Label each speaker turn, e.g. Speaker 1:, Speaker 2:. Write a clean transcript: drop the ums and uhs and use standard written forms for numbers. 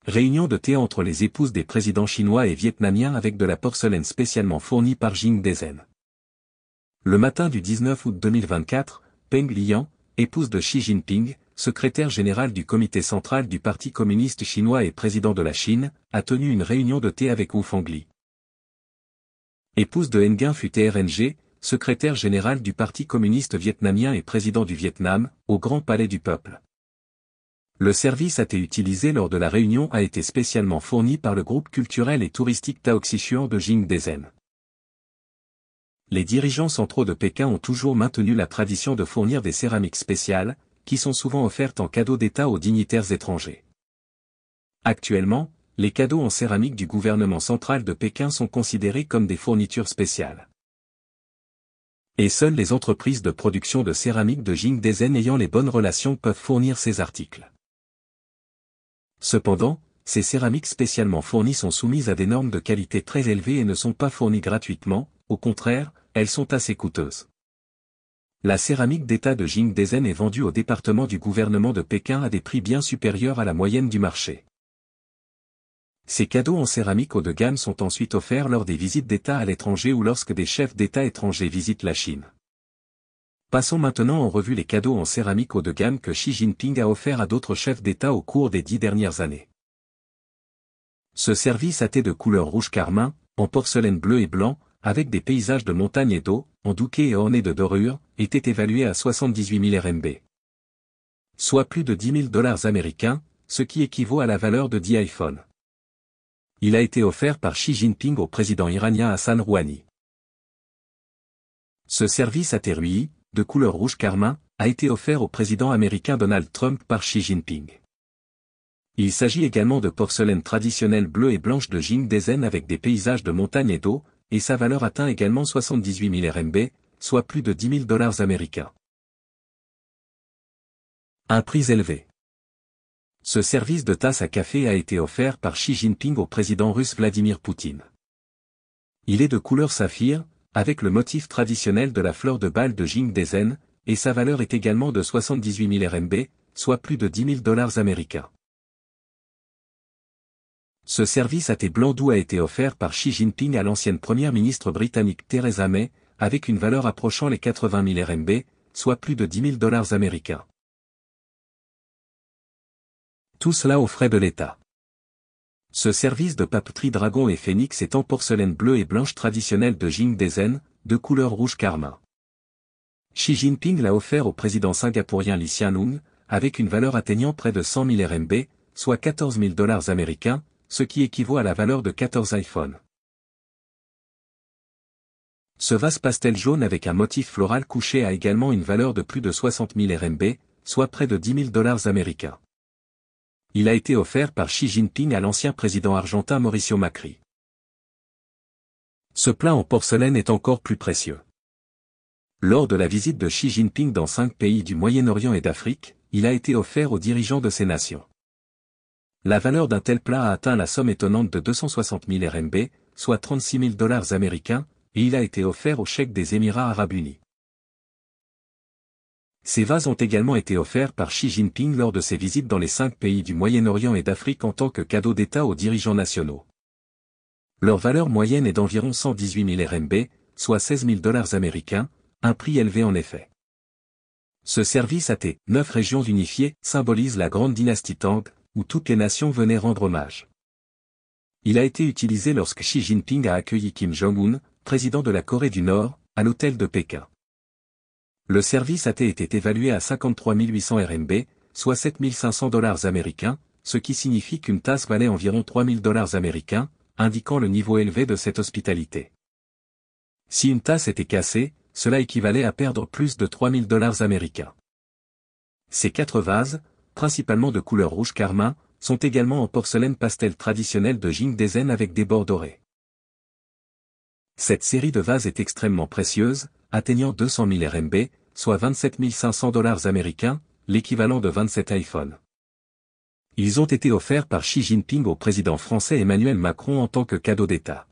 Speaker 1: Réunion de thé entre les épouses des présidents chinois et vietnamiens avec de la porcelaine spécialement fournie par Jing Dezhen. Le matin du 19 août 2024, Peng Liang, épouse de Xi Jinping, secrétaire général du comité central du Parti communiste chinois et président de la Chine, a tenu une réunion de thé avec Wu Fengli. Épouse de Nguyen Phu Trng, secrétaire général du Parti communiste vietnamien et président du Vietnam, au Grand Palais du Peuple. Le service à thé utilisé lors de la réunion a été spécialement fourni par le groupe culturel et touristique Taoxichuan de Jing Dezhen. Les dirigeants centraux de Pékin ont toujours maintenu la tradition de fournir des céramiques spéciales, qui sont souvent offertes en cadeau d'État aux dignitaires étrangers. Actuellement, les cadeaux en céramique du gouvernement central de Pékin sont considérés comme des fournitures spéciales. Et seules les entreprises de production de céramique de Jing Dezhen ayant les bonnes relations peuvent fournir ces articles. Cependant, ces céramiques spécialement fournies sont soumises à des normes de qualité très élevées et ne sont pas fournies gratuitement, au contraire, elles sont assez coûteuses. La céramique d'État de Jing Dezhen est vendue au département du gouvernement de Pékin à des prix bien supérieurs à la moyenne du marché. Ces cadeaux en céramique haut de gamme sont ensuite offerts lors des visites d'État à l'étranger ou lorsque des chefs d'État étrangers visitent la Chine. Passons maintenant en revue les cadeaux en céramique haut de gamme que Xi Jinping a offerts à d'autres chefs d'État au cours des 10 dernières années. Ce service à thé de couleur rouge carmin, en porcelaine bleu et blanc, avec des paysages de montagne et d'eau, en douquet et orné de dorures, était évalué à 78 000 RMB. Soit plus de 10 000 $ américains, ce qui équivaut à la valeur de 10 iPhones. Il a été offert par Xi Jinping au président iranien Hassan Rouhani. Ce service à thé Rui, de couleur rouge carmin, a été offert au président américain Donald Trump par Xi Jinping. Il s'agit également de porcelaine traditionnelle bleue et blanche de Jing Dezhen avec des paysages de montagne et d'eau, et sa valeur atteint également 78 000 RMB, soit plus de 10 000 $ américains. Un prix élevé. Ce service de tasse à café a été offert par Xi Jinping au président russe Vladimir Poutine. Il est de couleur saphir, avec le motif traditionnel de la fleur de balle de Jing Dezhen, et sa valeur est également de 78 000 RMB, soit plus de 10 000 $ américains. Ce service à thé blanc doux a été offert par Xi Jinping à l'ancienne première ministre britannique Theresa May, avec une valeur approchant les 80 000 RMB, soit plus de 10 000 $ américains. Tout cela aux frais de l'État. Ce service de papeterie dragon et phénix est en porcelaine bleue et blanche traditionnelle de Jing Dezhen, de couleur rouge carmin. Xi Jinping l'a offert au président singapourien Lee Hsien Loong, avec une valeur atteignant près de 100 000 RMB, soit 14 000 $ américains, ce qui équivaut à la valeur de 14 iPhones. Ce vase pastel jaune avec un motif floral couché a également une valeur de plus de 60 000 RMB, soit près de 10 000 $ américains. Il a été offert par Xi Jinping à l'ancien président argentin Mauricio Macri. Ce plat en porcelaine est encore plus précieux. Lors de la visite de Xi Jinping dans 5 pays du Moyen-Orient et d'Afrique, il a été offert aux dirigeants de ces nations. La valeur d'un tel plat a atteint la somme étonnante de 260 000 RMB, soit 36 000 $ américains, et il a été offert au cheikh des Émirats arabes unis. Ces vases ont également été offerts par Xi Jinping lors de ses visites dans les 5 pays du Moyen-Orient et d'Afrique en tant que cadeau d'État aux dirigeants nationaux. Leur valeur moyenne est d'environ 118 000 RMB, soit 16 000 $ américains, un prix élevé en effet. Ce service à thé, 9 régions unifiées, symbolise la grande dynastie Tang, où toutes les nations venaient rendre hommage. Il a été utilisé lorsque Xi Jinping a accueilli Kim Jong-un, président de la Corée du Nord, à l'hôtel de Pékin. Le service à thé était évalué à 53 800 RMB, soit 7 500 $ américains, ce qui signifie qu'une tasse valait environ 3 000 $ américains, indiquant le niveau élevé de cette hospitalité. Si une tasse était cassée, cela équivalait à perdre plus de 3 000 $ américains. Ces 4 vases, principalement de couleur rouge carmin, sont également en porcelaine pastel traditionnelle de Jing Dezhen avec des bords dorés. Cette série de vases est extrêmement précieuse, atteignant 200 000 RMB, soit 27 500 $ américains, l'équivalent de 27 iPhones. Ils ont été offerts par Xi Jinping au président français Emmanuel Macron en tant que cadeau d'État.